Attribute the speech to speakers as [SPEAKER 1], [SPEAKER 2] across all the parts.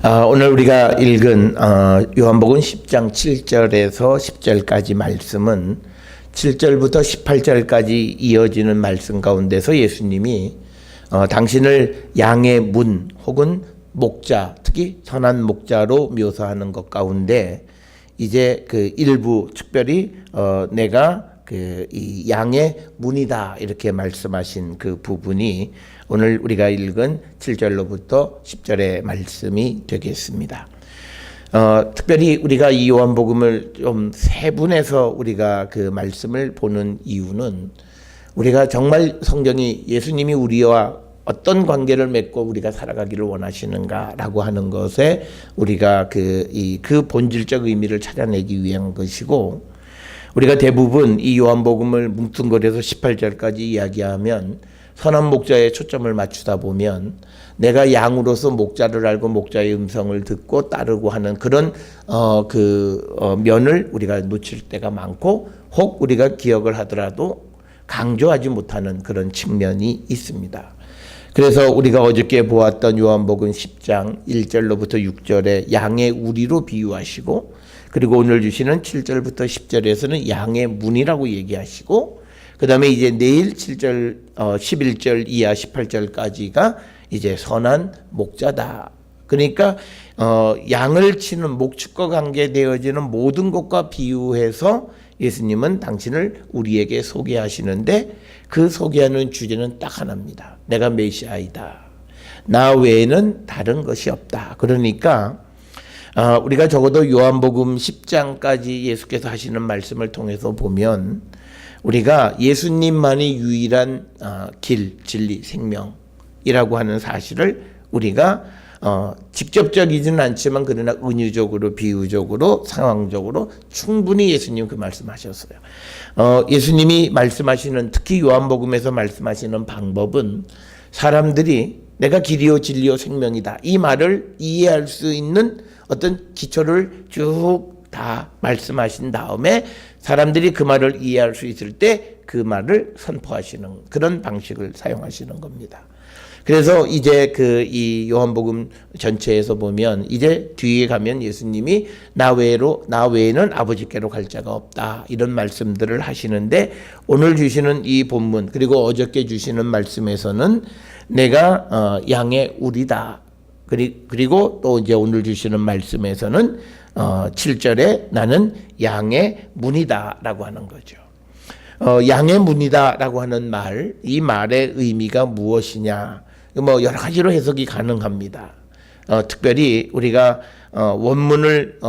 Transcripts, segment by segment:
[SPEAKER 1] 오늘 우리가 읽은 요한복음 10장 7절에서 10절까지 말씀은 7절부터 18절까지 이어지는 말씀 가운데서 예수님이 당신을 양의 문 혹은 목자, 특히 선한 목자로 묘사하는 것 가운데 이제 그 일부 특별히 내가 이 양의 문이다 이렇게 말씀하신 그 부분이 오늘 우리가 읽은 7절로부터 10절의 말씀이 되겠습니다. 특별히 우리가 이 요한복음을 좀 세분해서 우리가 그 말씀을 보는 이유는 우리가 정말 성경이 예수님이 우리와 어떤 관계를 맺고 우리가 살아가기를 원하시는가라고 하는 것에 우리가 그 본질적 의미를 찾아내기 위한 것이고, 우리가 대부분 이 요한복음을 뭉뚱그려서 18절까지 이야기하면 선한 목자에 초점을 맞추다 보면 내가 양으로서 목자를 알고 목자의 음성을 듣고 따르고 하는 그런 면을 우리가 놓칠 때가 많고, 혹 우리가 기억을 하더라도 강조하지 못하는 그런 측면이 있습니다. 그래서 우리가 어저께 보았던 요한복음 10장 1절로부터 6절에 양의 우리로 비유하시고, 그리고 오늘 주시는 7절부터 10절에서는 양의 문이라고 얘기하시고, 그 다음에 이제 내일 7절, 11절 이하 18절까지가 이제 선한 목자다. 그러니까 양을 치는 목축과 관계되어지는 모든 것과 비유해서 예수님은 당신을 우리에게 소개하시는데, 그 소개하는 주제는 딱 하나입니다. 내가 메시아이다. 나 외에는 다른 것이 없다. 그러니까 우리가 적어도 요한복음 10장까지 예수께서 하시는 말씀을 통해서 보면 우리가 예수님만이 유일한 길, 진리, 생명이라고 하는 사실을 우리가 직접적이지는 않지만 그러나 은유적으로, 비유적으로, 상황적으로 충분히 예수님 그 말씀하셨어요. 예수님이 말씀하시는, 특히 요한복음에서 말씀하시는 방법은 사람들이 내가 길이요 진리요 생명이다 이 말을 이해할 수 있는 어떤 기초를 쭉 다 말씀하신 다음에 사람들이 그 말을 이해할 수 있을 때 그 말을 선포하시는 그런 방식을 사용하시는 겁니다. 그래서 이제 이 요한복음 전체에서 보면 이제 뒤에 가면 예수님이 나 외에는 아버지께로 갈 자가 없다 이런 말씀들을 하시는데, 오늘 주시는 이 본문 그리고 어저께 주시는 말씀에서는 내가 양의 우리다. 그리고 또 이제 오늘 주시는 말씀에서는 7절에 나는 양의 문이다라고 하는 거죠. 양의 문이다라고 하는 말, 이 말의 의미가 무엇이냐? 여러 가지로 해석이 가능합니다. 특별히 우리가 원문을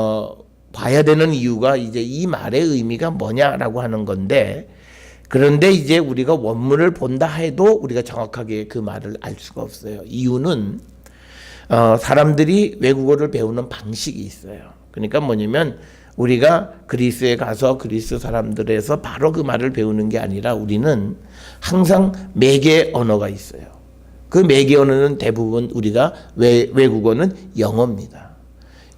[SPEAKER 1] 봐야 되는 이유가 이제 이 말의 의미가 뭐냐라고 하는 건데, 그런데 이제 우리가 원문을 본다 해도 우리가 정확하게 그 말을 알 수가 없어요. 이유는 사람들이 외국어를 배우는 방식이 있어요. 그러니까 뭐냐면 우리가 그리스에 가서 그리스 사람들에서 바로 그 말을 배우는 게 아니라 우리는 항상 매개 언어가 있어요. 그 매개 언어는 대부분 우리가 외국어는 영어입니다.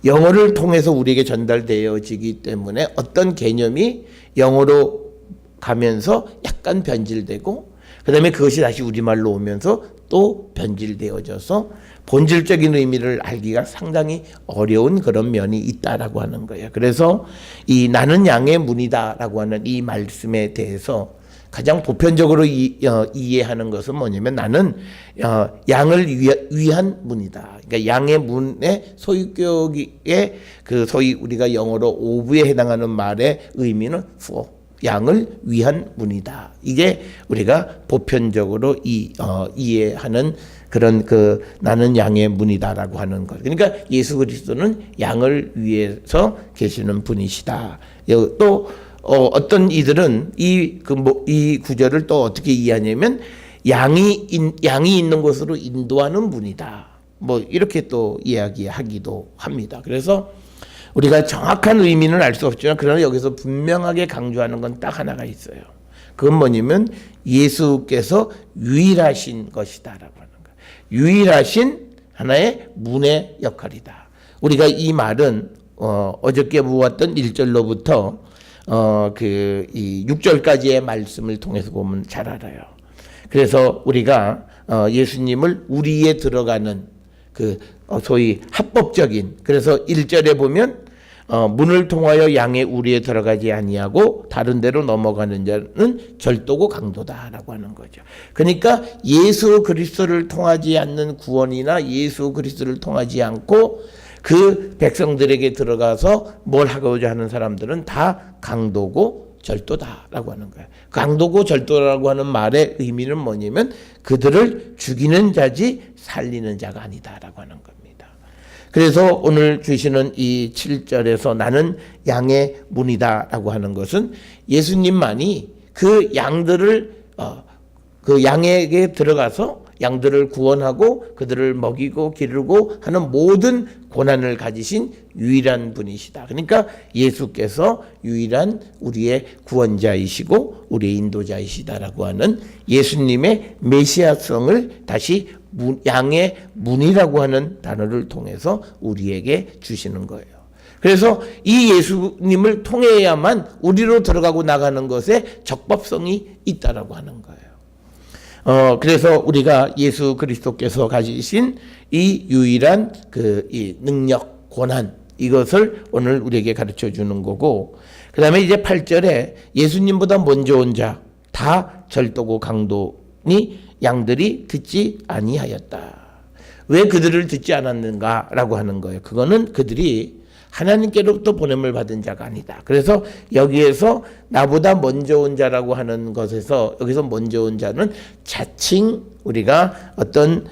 [SPEAKER 1] 영어를 통해서 우리에게 전달되어지기 때문에 어떤 개념이 영어로 가면서 약간 변질되고, 그 다음에 그것이 다시 우리말로 오면서 또 변질되어져서 본질적인 의미를 알기가 상당히 어려운 그런 면이 있다라고 하는 거예요. 그래서 이 나는 양의 문이다라고 하는 이 말씀에 대해서 가장 보편적으로 이해하는 것은 뭐냐면 나는 양을 위한 문이다. 그러니까 양의 문의 소유격의 소위 우리가 영어로 오브에 해당하는 말의 의미는 for, 양을 위한 문이다. 이게 우리가 보편적으로 이해하는 그런 나는 양의 문이다라고 하는 것. 그러니까 예수 그리스도는 양을 위해서 계시는 분이시다. 또 어떤 이들은 이 구절을 또 어떻게 이해하냐면 양이 있는 곳으로 인도하는 분이다. 이렇게 또 이야기하기도 합니다. 그래서 우리가 정확한 의미는 알 수 없지만 그러나 여기서 분명하게 강조하는 건 딱 하나가 있어요. 그건 뭐냐면 예수께서 유일하신 것이다라고 하는 거예요. 유일하신 하나의 문의 역할이다. 우리가 이 말은 어저께 보았던 1절로부터 이 6절까지의 말씀을 통해서 보면 잘 알아요. 그래서 우리가 예수님을 우리에 들어가는 소위 합법적인, 그래서 1절에 보면 문을 통하여 양의 우리에 들어가지 아니하고 다른 데로 넘어가는 자는 절도고 강도다라고 하는 거죠. 그러니까 예수 그리스도를 통하지 않는 구원이나 예수 그리스도를 통하지 않고 그 백성들에게 들어가서 뭘 하고자 하는 사람들은 다 강도고 절도다라고 하는 거예요. 강도고 절도라고 하는 말의 의미는 뭐냐면 그들을 죽이는 자지 살리는 자가 아니다라고 하는 겁니다. 그래서 오늘 주시는 이 7절에서 나는 양의 문이다라고 하는 것은 예수님만이 그 양들을 그 양에게 들어가서 양들을 구원하고 그들을 먹이고 기르고 하는 모든 권한을 가지신 유일한 분이시다. 그러니까 예수께서 유일한 우리의 구원자이시고 우리의 인도자이시다라고 하는 예수님의 메시아성을 다시 양의 문이라고 하는 단어를 통해서 우리에게 주시는 거예요. 그래서 이 예수님을 통해야만 우리로 들어가고 나가는 것에 적법성이 있다라고 하는 거예요. 그래서 우리가 예수 그리스도께서 가지신 이 유일한 이 능력, 권한, 이것을 오늘 우리에게 가르쳐 주는 거고, 그 다음에 이제 8절에 예수님보다 먼저 온 자, 다 절도고 강도니 양들이 듣지 아니하였다. 왜 그들을 듣지 않았는가라고 하는 거예요. 그거는 그들이 하나님께로부터 보냄을 받은 자가 아니다. 그래서 여기에서 나보다 먼저 온 자라고 하는 것에서 여기서 먼저 온 자는 자칭 우리가 어떤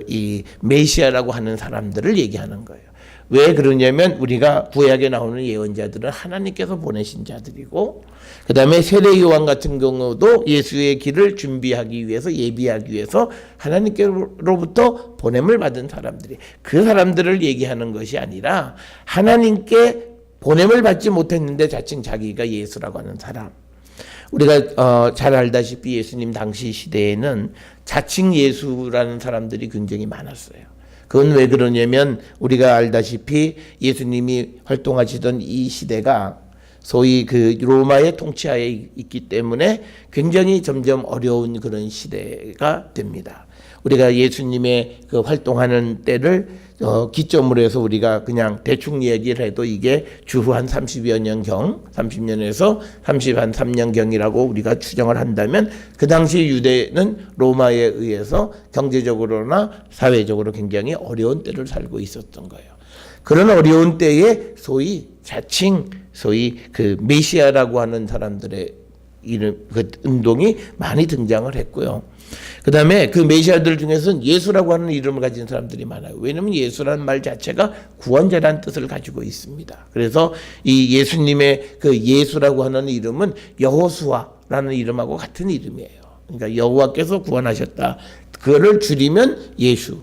[SPEAKER 1] 이 메시아라고 하는 사람들을 얘기하는 거예요. 왜 그러냐면 우리가 구약에 나오는 예언자들은 하나님께서 보내신 자들이고, 그 다음에 세례 요한 같은 경우도 예수의 길을 준비하기 위해서, 예비하기 위해서 하나님께로부터 보냄을 받은 사람들이, 그 사람들을 얘기하는 것이 아니라 하나님께 보냄을 받지 못했는데 자칭 자기가 예수라고 하는 사람. 우리가 잘 알다시피 예수님 당시 시대에는 자칭 예수라는 사람들이 굉장히 많았어요. 그건 왜 그러냐면 우리가 알다시피 예수님이 활동하시던 이 시대가 소위 그 로마의 통치하에 있기 때문에 굉장히 점점 어려운 그런 시대가 됩니다. 우리가 예수님의 그 활동하는 때를 기점으로 해서 우리가 그냥 대충 얘기를 해도 이게 주후 한 30여 년경, 30년에서 33년경이라고 우리가 추정을 한다면 그 당시 유대는 로마에 의해서 경제적으로나 사회적으로 굉장히 어려운 때를 살고 있었던 거예요. 그런 어려운 때에 소위 자칭 소위 그 메시아라고 하는 사람들의 이름, 그 운동이 많이 등장을 했고요. 그 다음에 그 메시아들 중에서는 예수라고 하는 이름을 가진 사람들이 많아요. 왜냐하면 예수라는 말 자체가 구원자라는 뜻을 가지고 있습니다. 그래서 이 예수님의 그 예수라고 하는 이름은 여호수아라는 이름하고 같은 이름이에요. 그러니까 여호와께서 구원하셨다. 그거를 줄이면 예수,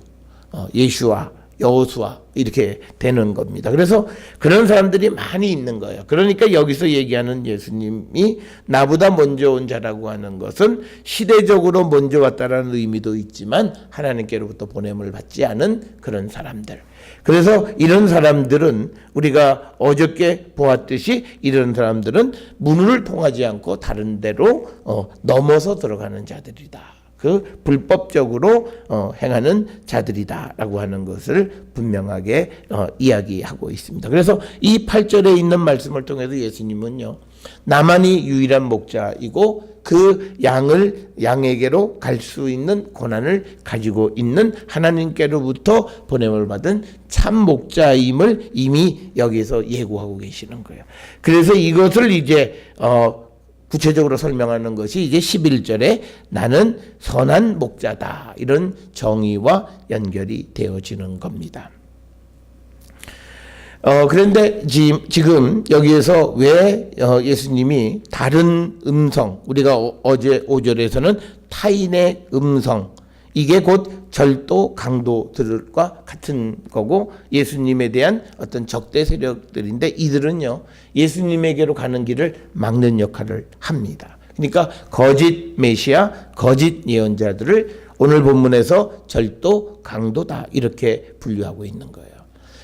[SPEAKER 1] 예수아, 여호수아 이렇게 되는 겁니다. 그래서 그런 사람들이 많이 있는 거예요. 그러니까 여기서 얘기하는 예수님이 나보다 먼저 온 자라고 하는 것은 시대적으로 먼저 왔다라는 의미도 있지만 하나님께로부터 보냄을 받지 않은 그런 사람들. 그래서 이런 사람들은 우리가 어저께 보았듯이 이런 사람들은 문을 통하지 않고 다른 데로 넘어서 들어가는 자들이다. 그 불법적으로 행하는 자들이다라고 하는 것을 분명하게 이야기하고 있습니다. 그래서 이 8절에 있는 말씀을 통해서 예수님은요, 나만이 유일한 목자이고 그 양에게로 갈 수 있는 권한을 가지고 있는 하나님께로부터 보냄을 받은 참 목자임을 이미 여기서 예고하고 계시는 거예요. 그래서 이것을 이제 구체적으로 설명하는 것이 이제 11절에 나는 선한 목자다. 이런 정의와 연결이 되어지는 겁니다. 그런데 지금 여기에서 왜 예수님이 다른 음성, 우리가 어제 5절에서는 타인의 음성, 이게 곧 절도 강도들과 같은 거고 예수님에 대한 어떤 적대 세력들인데 이들은요 예수님에게로 가는 길을 막는 역할을 합니다. 그러니까 거짓 메시아, 거짓 예언자들을 오늘 본문에서 절도 강도다 이렇게 분류하고 있는 거예요.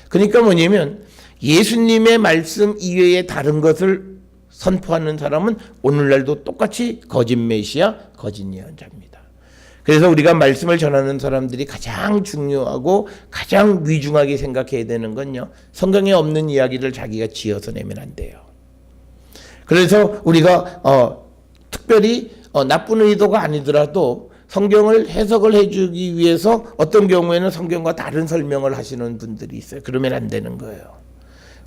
[SPEAKER 1] 그러니까 뭐냐면 예수님의 말씀 이외에 다른 것을 선포하는 사람은 오늘날도 똑같이 거짓 메시아, 거짓 예언자입니다. 그래서 우리가 말씀을 전하는 사람들이 가장 중요하고 가장 위중하게 생각해야 되는 건요, 성경에 없는 이야기를 자기가 지어서 내면 안 돼요. 그래서 우리가 특별히 나쁜 의도가 아니더라도 성경을 해석을 해주기 위해서 어떤 경우에는 성경과 다른 설명을 하시는 분들이 있어요. 그러면 안 되는 거예요.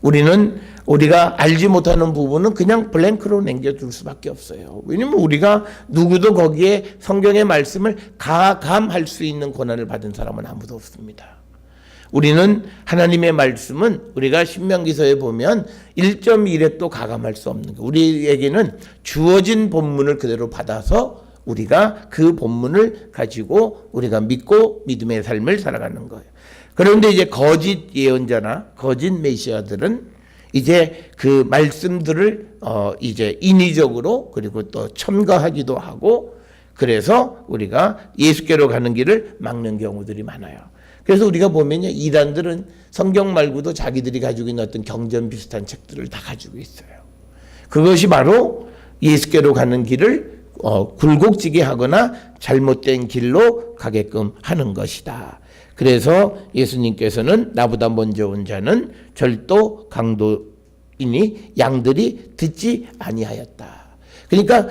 [SPEAKER 1] 우리가 알지 못하는 부분은 그냥 블랭크로 남겨둘 수밖에 없어요. 왜냐면 우리가 누구도 거기에 성경의 말씀을 가감할 수 있는 권한을 받은 사람은 아무도 없습니다. 우리는 하나님의 말씀은 우리가 신명기서에 보면 1.1획도 가감할 수 없는 거예요. 우리에게는 주어진 본문을 그대로 받아서 우리가 그 본문을 가지고 우리가 믿고 믿음의 삶을 살아가는 거예요. 그런데 이제 거짓 예언자나 거짓 메시아들은 이제 그 말씀들을 이제 인위적으로 그리고 또 첨가하기도 하고, 그래서 우리가 예수께로 가는 길을 막는 경우들이 많아요. 그래서 우리가 보면요, 이단들은 성경 말고도 자기들이 가지고 있는 어떤 경전 비슷한 책들을 다 가지고 있어요. 그것이 바로 예수께로 가는 길을 굴곡지게 하거나 잘못된 길로 가게끔 하는 것이다. 그래서 예수님께서는 나보다 먼저 온 자는 절도 강도이니 양들이 듣지 아니하였다. 그러니까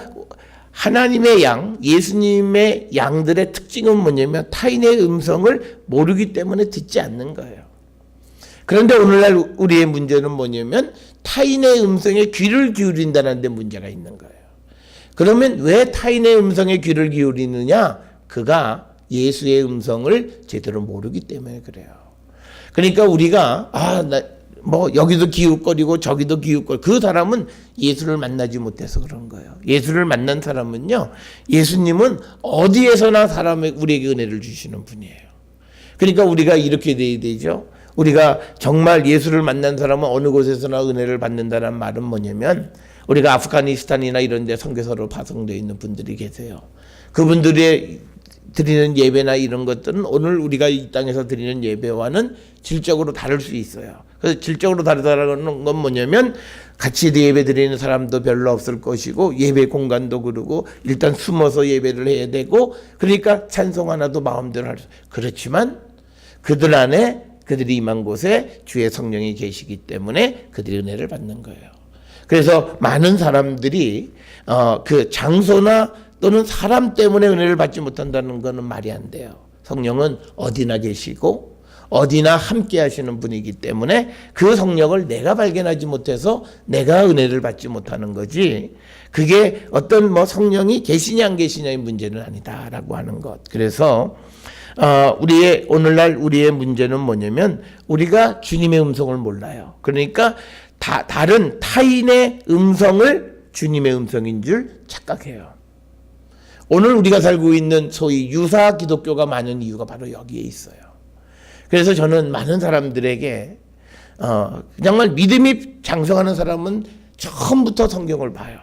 [SPEAKER 1] 하나님의 양, 예수님의 양들의 특징은 뭐냐면 타인의 음성을 모르기 때문에 듣지 않는 거예요. 그런데 오늘날 우리의 문제는 뭐냐면 타인의 음성에 귀를 기울인다는 데 문제가 있는 거예요. 그러면 왜 타인의 음성에 귀를 기울이느냐? 그가 예수의 음성을 제대로 모르기 때문에 그래요. 그러니까 우리가 여기도 기웃거리고 저기도 기웃거리고, 그 사람은 예수를 만나지 못해서 그런 거예요. 예수를 만난 사람은요, 예수님은 어디에서나 우리에게 은혜를 주시는 분이에요. 그러니까 우리가 이렇게 돼야 되죠. 우리가 정말 예수를 만난 사람은 어느 곳에서나 은혜를 받는다는 말은 뭐냐면, 우리가 아프가니스탄이나 이런 데 선교사로 파송되어 있는 분들이 계세요. 그분들의 드리는 예배나 이런 것들은 오늘 우리가 이 땅에서 드리는 예배와는 질적으로 다를 수 있어요. 그래서 질적으로 다르다는 건 뭐냐면, 같이 예배 드리는 사람도 별로 없을 것이고, 예배 공간도 그러고, 일단 숨어서 예배를 해야 되고, 그러니까 찬송 하나도 마음대로 할 수. 그렇지만 그들 안에, 그들이 임한 곳에 주의 성령이 계시기 때문에 그들이 은혜를 받는 거예요. 그래서 많은 사람들이 그 장소나 또는 사람 때문에 은혜를 받지 못한다는 것은 말이 안 돼요. 성령은 어디나 계시고 어디나 함께 하시는 분이기 때문에 그 성령을 내가 발견하지 못해서 내가 은혜를 받지 못하는 거지, 그게 어떤 성령이 계시냐 안 계시냐의 문제는 아니다라고 하는 것. 그래서 오늘날 우리의 문제는 뭐냐면, 우리가 주님의 음성을 몰라요. 그러니까 다른 타인의 음성을 주님의 음성인 줄 착각해요. 오늘 우리가 살고 있는 소위 유사 기독교가 많은 이유가 바로 여기에 있어요. 그래서 저는 많은 사람들에게 정말 믿음이 장성하는 사람은 처음부터 성경을 봐요.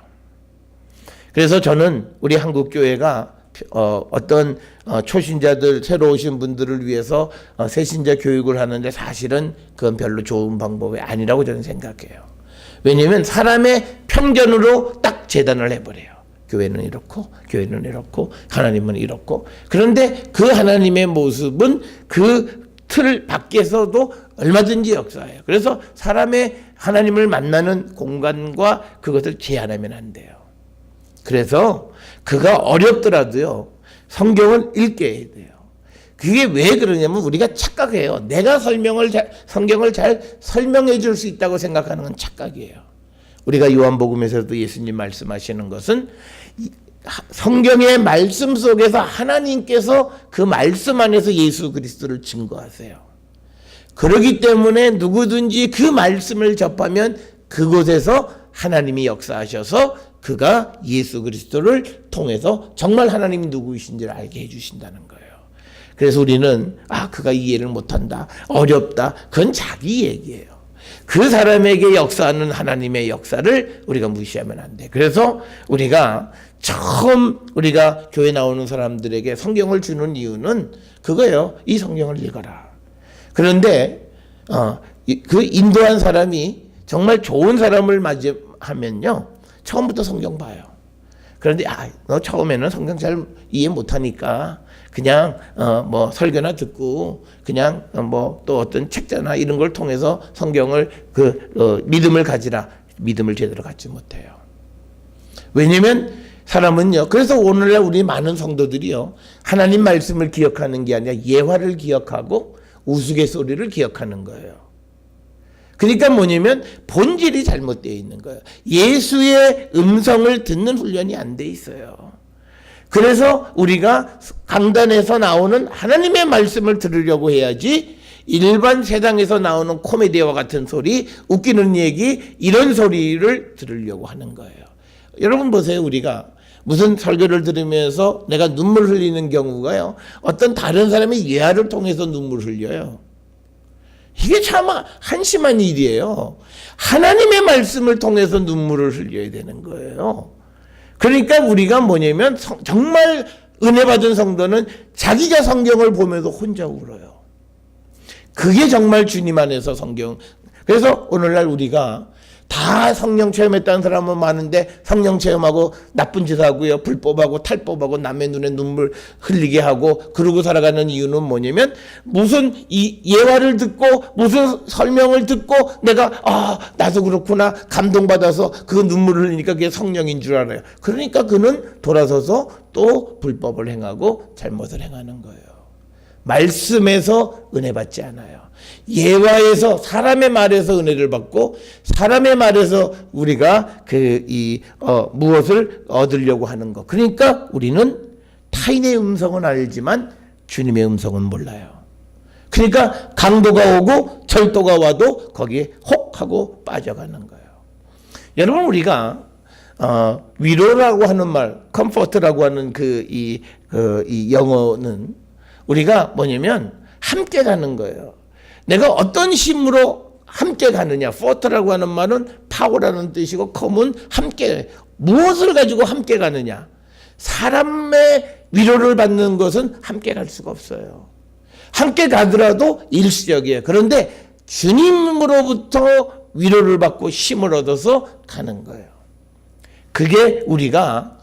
[SPEAKER 1] 그래서 저는 우리 한국교회가 어떤 초신자들, 새로 오신 분들을 위해서 새신자 교육을 하는데 사실은 그건 별로 좋은 방법이 아니라고 저는 생각해요. 왜냐하면 사람의 편견으로 딱 재단을 해버려요. 교회는 이렇고 교회는 이렇고 하나님은 이렇고. 그런데 그 하나님의 모습은 그 틀 밖에서도 얼마든지 역사해요. 그래서 사람의 하나님을 만나는 공간과 그것을 제한하면 안 돼요. 그래서 그가 어렵더라도요, 성경을 읽게 해야 돼요. 그게 왜 그러냐면 우리가 착각해요. 내가 성경을 잘 설명해 줄 수 있다고 생각하는 건 착각이에요. 우리가 요한복음에서도 예수님 말씀하시는 것은 성경의 말씀 속에서 하나님께서 그 말씀 안에서 예수 그리스도를 증거하세요. 그렇기 때문에 누구든지 그 말씀을 접하면 그곳에서 하나님이 역사하셔서 그가 예수 그리스도를 통해서 정말 하나님이 누구이신지를 알게 해주신다는 거예요. 그래서 우리는 그가 이해를 못한다, 어렵다, 그건 자기 얘기예요. 그 사람에게 역사하는 하나님의 역사를 우리가 무시하면 안 돼. 그래서 우리가 우리가 교회 나오는 사람들에게 성경을 주는 이유는 그거예요. 이 성경을 읽어라. 그런데 그 인도한 사람이 정말 좋은 사람을 맞이하면요, 처음부터 성경 봐요. 그런데 너 처음에는 성경 잘 이해 못하니까 그냥 뭐 설교나 듣고 그냥 뭐 또 어떤 책자나 이런 걸 통해서 성경을 믿음을 가지라. 믿음을 제대로 갖지 못해요. 왜냐면 사람은요. 그래서 오늘날 우리 많은 성도들이요. 하나님 말씀을 기억하는 게 아니라 예화를 기억하고 우스갯소리를 기억하는 거예요. 그러니까 뭐냐면 본질이 잘못되어 있는 거예요. 예수의 음성을 듣는 훈련이 안 돼 있어요. 그래서 우리가 강단에서 나오는 하나님의 말씀을 들으려고 해야지 일반 세상에서 나오는 코미디와 같은 소리, 웃기는 얘기 이런 소리를 들으려고 하는 거예요. 여러분 보세요. 우리가 무슨 설교를 들으면서 내가 눈물 흘리는 경우가요. 어떤 다른 사람의 예화를 통해서 눈물 흘려요. 이게 참 한심한 일이에요. 하나님의 말씀을 통해서 눈물을 흘려야 되는 거예요. 그러니까 우리가 뭐냐면 정말 은혜 받은 성도는 자기가 성경을 보면서 혼자 울어요. 그게 정말 주님 안에서 성경. 그래서 오늘날 우리가 다 성령 체험했다는 사람은 많은데 성령 체험하고 나쁜 짓 하고요. 불법하고 탈법하고 남의 눈에 눈물 흘리게 하고 그러고 살아가는 이유는 뭐냐면 무슨 이 예화를 듣고 무슨 설명을 듣고 내가 나도 그렇구나 감동받아서 그 눈물을 흘리니까 그게 성령인 줄 알아요. 그러니까 그는 돌아서서 또 불법을 행하고 잘못을 행하는 거예요. 말씀에서 은혜 받지 않아요. 예화에서 사람의 말에서 은혜를 받고 사람의 말에서 우리가 무엇을 얻으려고 하는 것. 그러니까 우리는 타인의 음성은 알지만 주님의 음성은 몰라요. 그러니까 강도가 오고 절도가 와도 거기에 혹 하고 빠져가는 거예요. 여러분 우리가 위로라고 하는 말, 컴포트라고 하는 이 영어는 우리가 뭐냐면 함께 가는 거예요. 내가 어떤 힘으로 함께 가느냐. 포트라고 하는 말은 파워라는 뜻이고 컴은 함께. 무엇을 가지고 함께 가느냐. 사람의 위로를 받는 것은 함께 갈 수가 없어요. 함께 가더라도 일시적이에요. 그런데 주님으로부터 위로를 받고 힘을 얻어서 가는 거예요. 그게 우리가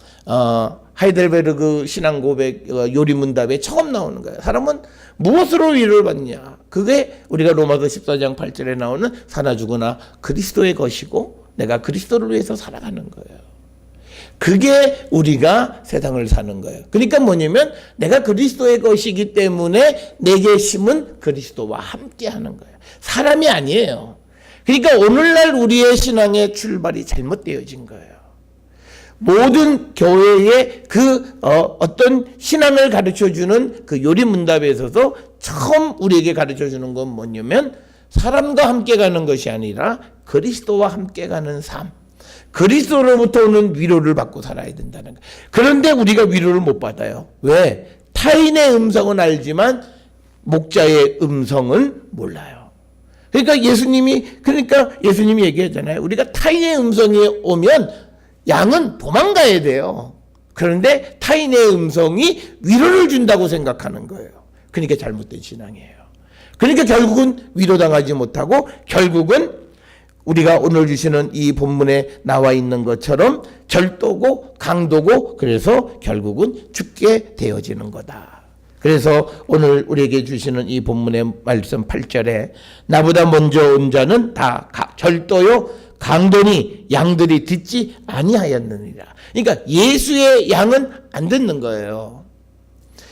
[SPEAKER 1] 하이델베르그 신앙고백 요리문답에 처음 나오는 거예요. 사람은 무엇으로 위로를 받냐. 그게 우리가 로마서 14장 8절에 나오는 사나 죽으나 그리스도의 것이고 내가 그리스도를 위해서 살아가는 거예요. 그게 우리가 세상을 사는 거예요. 그러니까 뭐냐면 내가 그리스도의 것이기 때문에 내게 힘은 그리스도와 함께 하는 거예요. 사람이 아니에요. 그러니까 오늘날 우리의 신앙의 출발이 잘못되어진 거예요. 모든 교회의 어떤 신앙을 가르쳐주는 그 요리문답에 있어서 처음 우리에게 가르쳐주는 건 뭐냐면 사람과 함께 가는 것이 아니라 그리스도와 함께 가는 삶. 그리스도로부터 오는 위로를 받고 살아야 된다는 거예요. 그런데 우리가 위로를 못 받아요. 왜? 타인의 음성은 알지만 목자의 음성은 몰라요. 그러니까 예수님이 얘기하잖아요. 우리가 타인의 음성이 오면 양은 도망가야 돼요. 그런데 타인의 음성이 위로를 준다고 생각하는 거예요. 그러니까 잘못된 신앙이에요. 그러니까 결국은 위로당하지 못하고 결국은 우리가 오늘 주시는 이 본문에 나와 있는 것처럼 절도고 강도고 그래서 결국은 죽게 되어지는 거다. 그래서 오늘 우리에게 주시는 이 본문의 말씀 8절에 나보다 먼저 온 자는 다 절도요 강도니 양들이 듣지 아니하였느니라. 그러니까 예수의 양은 안 듣는 거예요.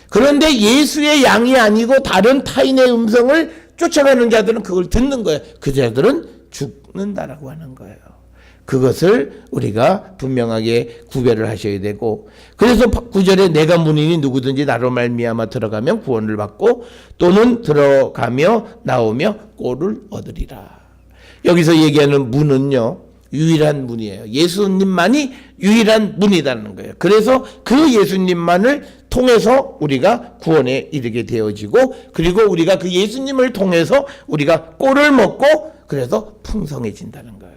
[SPEAKER 1] 그런데 예수의 양이 아니고 다른 타인의 음성을 쫓아가는 자들은 그걸 듣는 거예요. 그 자들은 죽는다라고 하는 거예요. 그것을 우리가 분명하게 구별을 하셔야 되고 그래서 9절에 내가 문이니 누구든지 나로 말미암아 들어가면 구원을 받고 또는 들어가며 나오며 꼴을 얻으리라. 여기서 얘기하는 문은요 유일한 문이에요. 예수님만이 유일한 문이라는 거예요. 그래서 그 예수님만을 통해서 우리가 구원에 이르게 되어지고 그리고 우리가 그 예수님을 통해서 우리가 꼴을 먹고 그래서 풍성해진다는 거예요.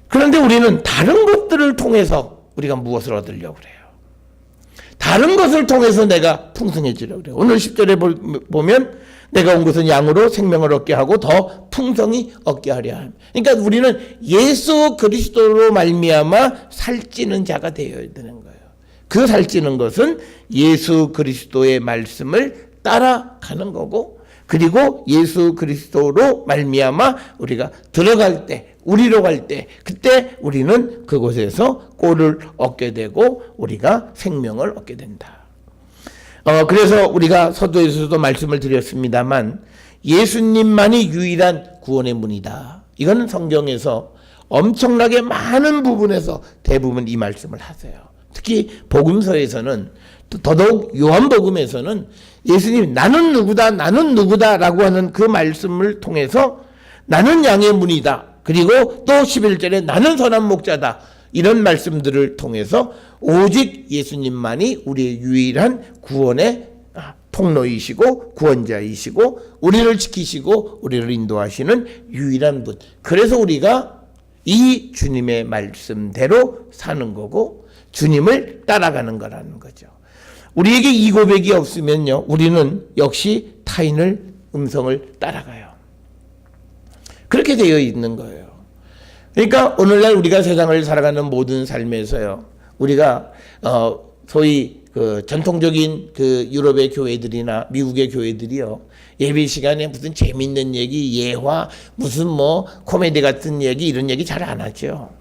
[SPEAKER 1] 그런데 우리는 다른 것들을 통해서 우리가 무엇을 얻으려고 그래요? 다른 것을 통해서 내가 풍성해지려고 그래요. 오늘 10절에 보면 내가 온 것은 양으로 생명을 얻게 하고 더 풍성히 얻게 하려 함. 그러니까 우리는 예수 그리스도로 말미암아 살찌는 자가 되어야 되는 거예요. 그 살찌는 것은 예수 그리스도의 말씀을 따라가는 거고, 그리고 예수 그리스도로 말미암아 우리가 들어갈 때, 우리로 갈 때, 그때 우리는 그곳에서 꼴을 얻게 되고 우리가 생명을 얻게 된다. 그래서 우리가 서두에서도 말씀을 드렸습니다만 예수님만이 유일한 구원의 문이다. 이거는 성경에서 엄청나게 많은 부분에서 대부분 이 말씀을 하세요. 특히 복음서에서는, 더더욱 요한복음에서는 예수님 나는 누구다 라고 하는 그 말씀을 통해서 나는 양의 문이다. 그리고 또 11절에 나는 선한 목자다. 이런 말씀들을 통해서 오직 예수님만이 우리의 유일한 구원의 통로이시고 구원자이시고 우리를 지키시고 우리를 인도하시는 유일한 분. 그래서 우리가 이 주님의 말씀대로 사는 거고 주님을 따라가는 거라는 거죠. 우리에게 이 고백이 없으면요, 우리는 역시 타인을 음성을 따라가요. 그렇게 되어 있는 거예요. 그러니까 오늘날 우리가 세상을 살아가는 모든 삶에서요, 우리가 소위 그 전통적인 그 유럽의 교회들이나 미국의 교회들이요, 예배 시간에 무슨 재밌는 얘기, 예화, 무슨 뭐 코미디 같은 얘기, 이런 얘기 잘 안 하죠.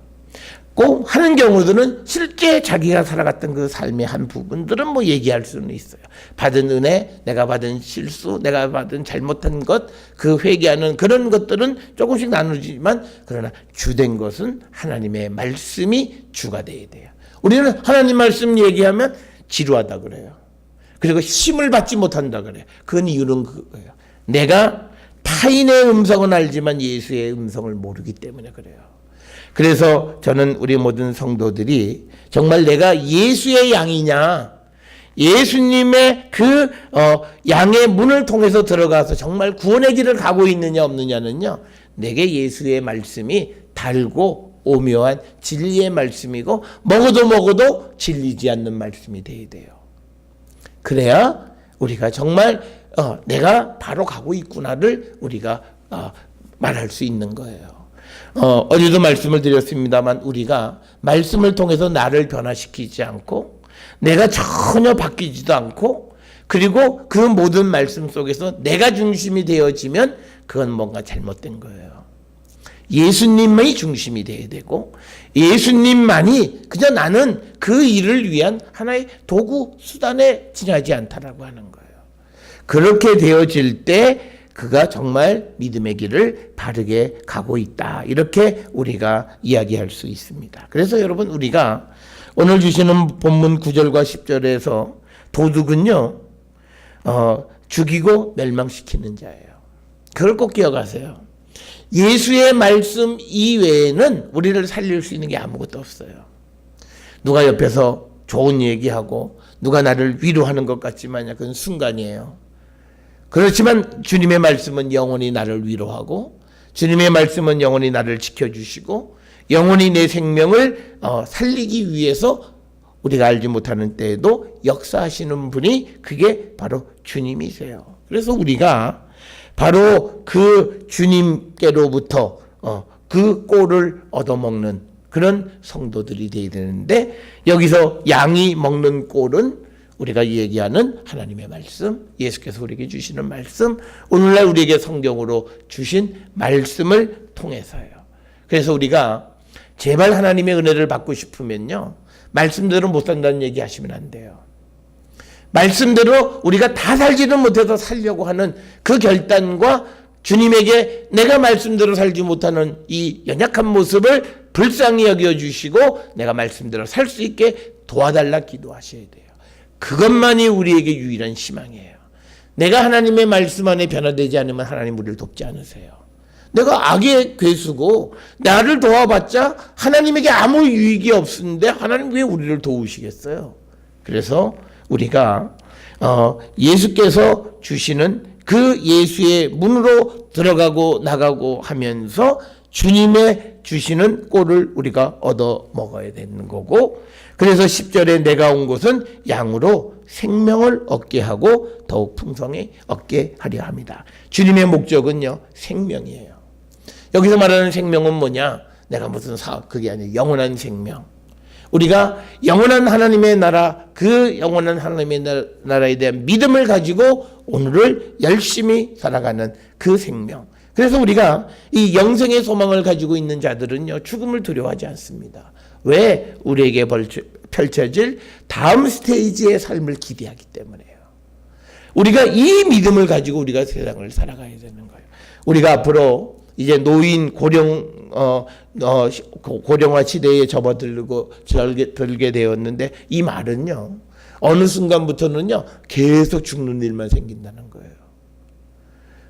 [SPEAKER 1] 꼭 하는 경우들은 실제 자기가 살아갔던 그 삶의 한 부분들은 뭐 얘기할 수는 있어요. 받은 은혜, 내가 받은 실수, 내가 받은 잘못한 것, 그 회개하는 그런 것들은 조금씩 나누지만, 그러나 주된 것은 하나님의 말씀이 주가 돼야 돼요. 우리는 하나님 말씀 얘기하면 지루하다 그래요. 그리고 힘을 받지 못한다 그래요. 그 이유는 그거예요. 내가 타인의 음성은 알지만 예수의 음성을 모르기 때문에 그래요. 그래서 저는 우리 모든 성도들이 정말 내가 예수의 양이냐, 예수님의 그 양의 문을 통해서 들어가서 정말 구원의 길을 가고 있느냐 없느냐는요, 내게 예수의 말씀이 달고 오묘한 진리의 말씀이고 먹어도 질리지 않는 말씀이 돼야 돼요. 그래야 우리가 정말 내가 바로 가고 있구나를 우리가 말할 수 있는 거예요. 어제도 말씀을 드렸습니다만 우리가 말씀을 통해서 나를 변화시키지 않고 내가 전혀 바뀌지도 않고, 그리고 그 모든 말씀 속에서 내가 중심이 되어지면 그건 뭔가 잘못된 거예요. 예수님만이 중심이 되어야 되고 예수님만이 그저 나는 그 일을 위한 하나의 도구, 수단에 지나지 않다라고 하는 거예요. 그렇게 되어질 때 그가 정말 믿음의 길을 바르게 가고 있다. 이렇게 우리가 이야기할 수 있습니다. 그래서 여러분, 우리가 오늘 주시는 본문 9절과 10절에서 도둑은요, 죽이고 멸망시키는 자예요. 그걸 꼭 기억하세요. 예수의 말씀 이외에는 우리를 살릴 수 있는 게 아무것도 없어요. 누가 옆에서 좋은 얘기하고 누가 나를 위로하는 것 같지만 그건 순간이에요. 그렇지만 주님의 말씀은 영원히 나를 위로하고 주님의 말씀은 영원히 나를 지켜주시고 영원히 내 생명을 살리기 위해서 우리가 알지 못하는 때에도 역사하시는 분이 그게 바로 주님이세요. 그래서 우리가 바로 그 주님께로부터 그 꼴을 얻어먹는 그런 성도들이 되어야 되는데, 여기서 양이 먹는 꼴은 우리가 얘기하는 하나님의 말씀, 예수께서 우리에게 주시는 말씀, 오늘날 우리에게 성경으로 주신 말씀을 통해서요. 그래서 우리가 제발 하나님의 은혜를 받고 싶으면요, 말씀대로 못 산다는 얘기 하시면 안 돼요. 말씀대로 우리가 다 살지는 못해서 살려고 하는 그 결단과 주님에게 내가 말씀대로 살지 못하는 이 연약한 모습을 불쌍히 여겨주시고 내가 말씀대로 살 수 있게 도와달라 기도하셔야 돼요. 그것만이 우리에게 유일한 희망이에요. 내가 하나님의 말씀 안에 변화되지 않으면 하나님 우리를 돕지 않으세요. 내가 악의 괴수고 나를 도와봤자 하나님에게 아무 유익이 없는데 하나님 왜 우리를 도우시겠어요? 그래서 우리가 예수께서 주시는 그 예수의 문으로 들어가고 나가고 하면서 주님의 주시는 꼴을 우리가 얻어 먹어야 되는 거고, 그래서 10절에 내가 온 것은 양으로 생명을 얻게 하고 더욱 풍성히 얻게 하려 합니다. 주님의 목적은요, 생명이에요. 여기서 말하는 생명은 뭐냐? 내가 무슨 사업, 그게 아니에요. 영원한 생명. 우리가 영원한 하나님의 나라, 그 영원한 하나님의 나라에 대한 믿음을 가지고 오늘을 열심히 살아가는 그 생명. 그래서 우리가 이 영생의 소망을 가지고 있는 자들은요, 죽음을 두려워하지 않습니다. 왜? 우리에게 펼쳐질 다음 스테이지의 삶을 기대하기 때문에요. 우리가 이 믿음을 가지고 우리가 세상을 살아가야 되는 거예요. 우리가 앞으로 이제 노인 고령화 시대에 접어들게 되었는데, 이 말은요, 어느 순간부터는요, 계속 죽는 일만 생긴다는 거예요.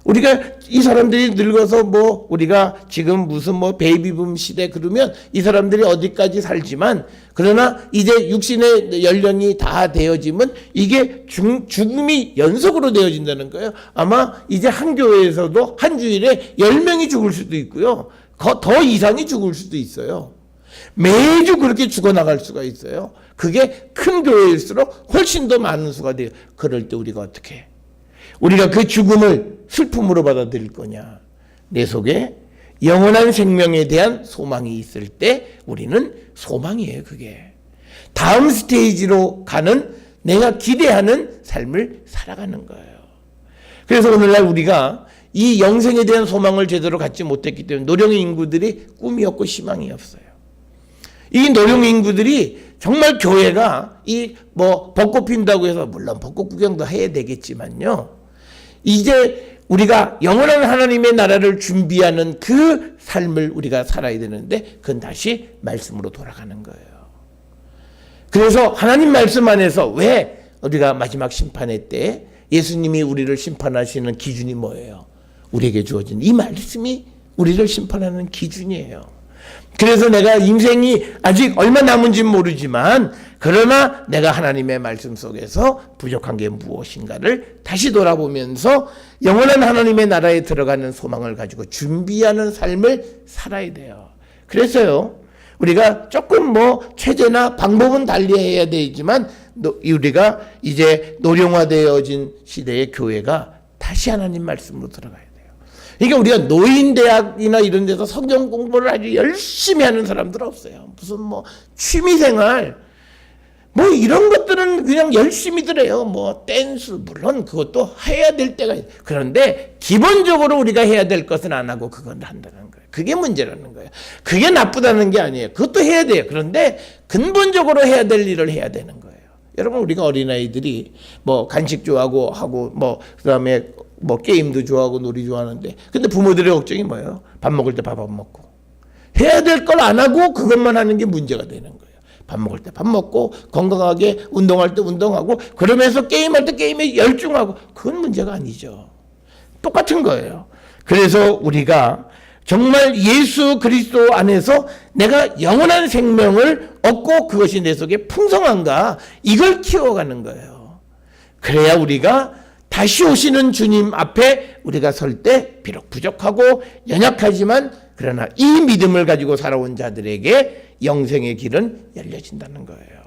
[SPEAKER 1] 우리가 이 사람들이 늙어서 뭐 우리가 지금 무슨 뭐 베이비붐 시대 그러면 이 사람들이 어디까지 살지만, 그러나 이제 육신의 연령이 다 되어지면 이게 죽음이 연속으로 되어진다는 거예요. 아마 이제 한 교회에서도 한 주일에 10명이 죽을 수도 있고요, 더 이상이 죽을 수도 있어요. 매주 그렇게 죽어나갈 수가 있어요. 그게 큰 교회일수록 훨씬 더 많은 수가 돼요. 그럴 때 우리가 어떻게 해? 우리가 그 죽음을 슬픔으로 받아들일 거냐? 내 속에 영원한 생명에 대한 소망이 있을 때 우리는 소망이에요. 그게 다음 스테이지로 가는, 내가 기대하는 삶을 살아가는 거예요. 그래서 오늘날 우리가 이 영생에 대한 소망을 제대로 갖지 못했기 때문에 노령 인구들이 꿈이 없고 희망이 없어요. 이 노령 인구들이 정말 교회가 이 뭐 벚꽃 핀다고 해서, 물론 벚꽃 구경도 해야 되겠지만요, 이제 우리가 영원한 하나님의 나라를 준비하는 그 삶을 우리가 살아야 되는데, 그건 다시 말씀으로 돌아가는 거예요. 그래서 하나님 말씀 안에서 왜 우리가 마지막 심판의 때 예수님이 우리를 심판하시는 기준이 뭐예요? 우리에게 주어진 이 말씀이 우리를 심판하는 기준이에요. 그래서 내가 인생이 아직 얼마 남은지 모르지만, 그러나 내가 하나님의 말씀 속에서 부족한 게 무엇인가를 다시 돌아보면서 영원한 하나님의 나라에 들어가는 소망을 가지고 준비하는 삶을 살아야 돼요. 그래서요, 우리가 조금 뭐 체제나 방법은 달리해야 되지만, 우리가 이제 노령화되어진 시대의 교회가 다시 하나님 말씀으로 들어가야 돼요. 그러니까 우리가 노인대학이나 이런 데서 성경 공부를 아주 열심히 하는 사람들 없어요. 무슨 뭐 취미생활 뭐 이런 것들은 그냥 열심히들 해요. 뭐 댄스, 물론 그것도 해야 될 때가 있어요. 그런데 기본적으로 우리가 해야 될 것은 안 하고 그건 한다는 거예요. 그게 문제라는 거예요. 그게 나쁘다는 게 아니에요. 그것도 해야 돼요. 그런데 근본적으로 해야 될 일을 해야 되는 거예요. 여러분, 우리가 어린아이들이 뭐 간식 좋아하고 하고 뭐 그다음에 뭐 게임도 좋아하고 놀이 좋아하는데, 근데 부모들의 걱정이 뭐예요? 밥 먹을 때 밥 안 먹고, 해야 될 걸 안 하고 그것만 하는 게 문제가 되는 거예요. 밥 먹을 때 밥 먹고, 건강하게 운동할 때 운동하고, 그러면서 게임할 때 게임에 열중하고, 그건 문제가 아니죠. 똑같은 거예요. 그래서 우리가 정말 예수 그리스도 안에서 내가 영원한 생명을 얻고 그것이 내 속에 풍성한가, 이걸 키워가는 거예요. 그래야 우리가 다시 오시는 주님 앞에 우리가 설 때 비록 부족하고 연약하지만, 그러나 이 믿음을 가지고 살아온 자들에게 영생의 길은 열려진다는 거예요.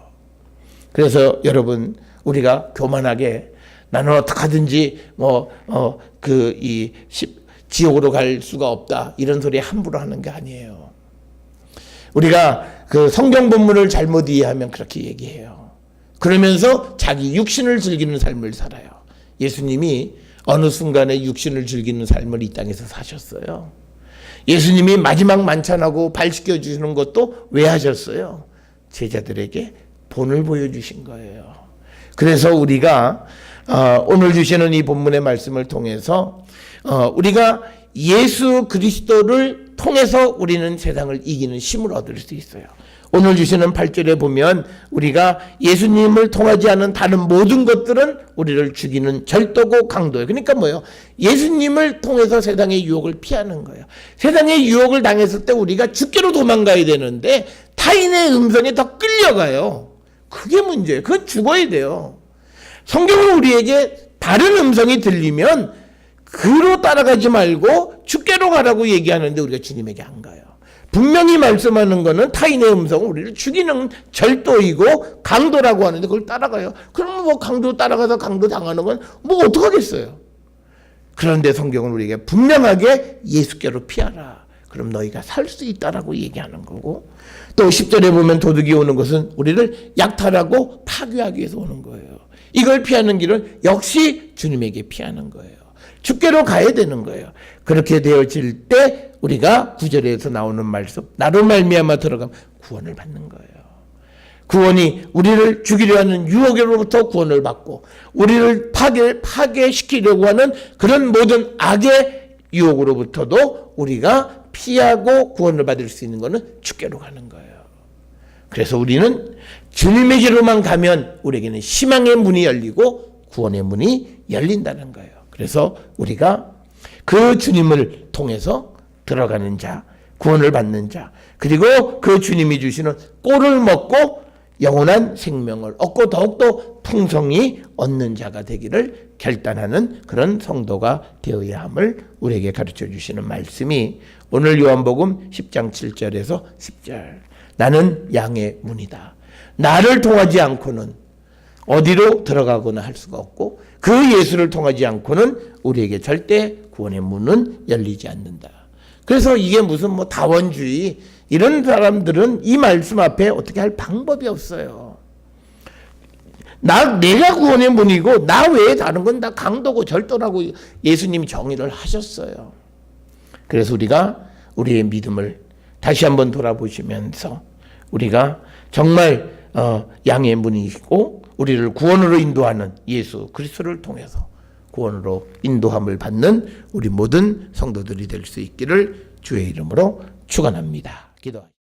[SPEAKER 1] 그래서 여러분, 우리가 교만하게 나는 어떻게 하든지 지옥으로 갈 수가 없다, 이런 소리 함부로 하는 게 아니에요. 우리가 그 성경 본문을 잘못 이해하면 그렇게 얘기해요. 그러면서 자기 육신을 즐기는 삶을 살아요. 예수님이 어느 순간에 육신을 즐기는 삶을 이 땅에서 사셨어요. 예수님이 마지막 만찬하고 발 씻겨주시는 것도 왜 하셨어요? 제자들에게 본을 보여주신 거예요. 그래서 우리가 오늘 주시는 이 본문의 말씀을 통해서 우리가 예수 그리스도를 통해서 우리는 세상을 이기는 힘을 얻을 수 있어요. 오늘 주시는 8절에 보면 우리가 예수님을 통하지 않은 다른 모든 것들은 우리를 죽이는 절도고 강도예요. 그러니까 뭐예요? 예수님을 통해서 세상의 유혹을 피하는 거예요. 세상의 유혹을 당했을 때 우리가 죽기로 도망가야 되는데 타인의 음성에 더 끌려가요. 그게 문제예요. 그건 죽어야 돼요. 성경은 우리에게 다른 음성이 들리면 그로 따라가지 말고 주께로 가라고 얘기하는데 우리가 주님에게 안 가요. 분명히 말씀하는 거는 타인의 음성은 우리를 죽이는 절도이고 강도라고 하는데 그걸 따라가요. 그럼 뭐 강도 따라가서 강도 당하는 건 뭐 어떡하겠어요. 그런데 성경은 우리에게 분명하게 예수께로 피하라. 그럼 너희가 살 수 있다라고 얘기하는 거고, 또 10절에 보면 도둑이 오는 것은 우리를 약탈하고 파괴하기 위해서 오는 거예요. 이걸 피하는 길은 역시 주님에게 피하는 거예요. 주께로 가야 되는 거예요. 그렇게 되어질 때 우리가 9절에서 나오는 말씀, 나로 말미암아 들어가면 구원을 받는 거예요. 구원이 우리를 죽이려 하는 유혹으로부터 구원을 받고 우리를 파괴시키려고 하는 그런 모든 악의 유혹으로부터도 우리가 피하고 구원을 받을 수 있는 것은 주께로 가는 거예요. 그래서 우리는 주님에게로만 가면 우리에게는 희망의 문이 열리고 구원의 문이 열린다는 거예요. 그래서 우리가 그 주님을 통해서 들어가는 자, 구원을 받는 자, 그리고 그 주님이 주시는 꼴을 먹고 영원한 생명을 얻고 더욱더 풍성히 얻는 자가 되기를 결단하는 그런 성도가 되어야 함을 우리에게 가르쳐 주시는 말씀이 오늘 요한복음 10장 7절에서 10절, 나는 양의 문이다. 나를 통하지 않고는 어디로 들어가거나 할 수가 없고 그 예수를 통하지 않고는 우리에게 절대 구원의 문은 열리지 않는다. 그래서 이게 무슨 뭐 다원주의 이런 사람들은 이 말씀 앞에 어떻게 할 방법이 없어요. 내가 구원의 문이고 나 외에 다른 건 다 강도고 절도라고 예수님이 정의를 하셨어요. 그래서 우리가 우리의 믿음을 다시 한번 돌아보시면서 우리가 정말 양의 문이고 우리를 구원으로 인도하는 예수 그리스도를 통해서 구원으로 인도함을 받는 우리 모든 성도들이 될 수 있기를 주의 이름으로 축원합니다. 기도하겠습니다.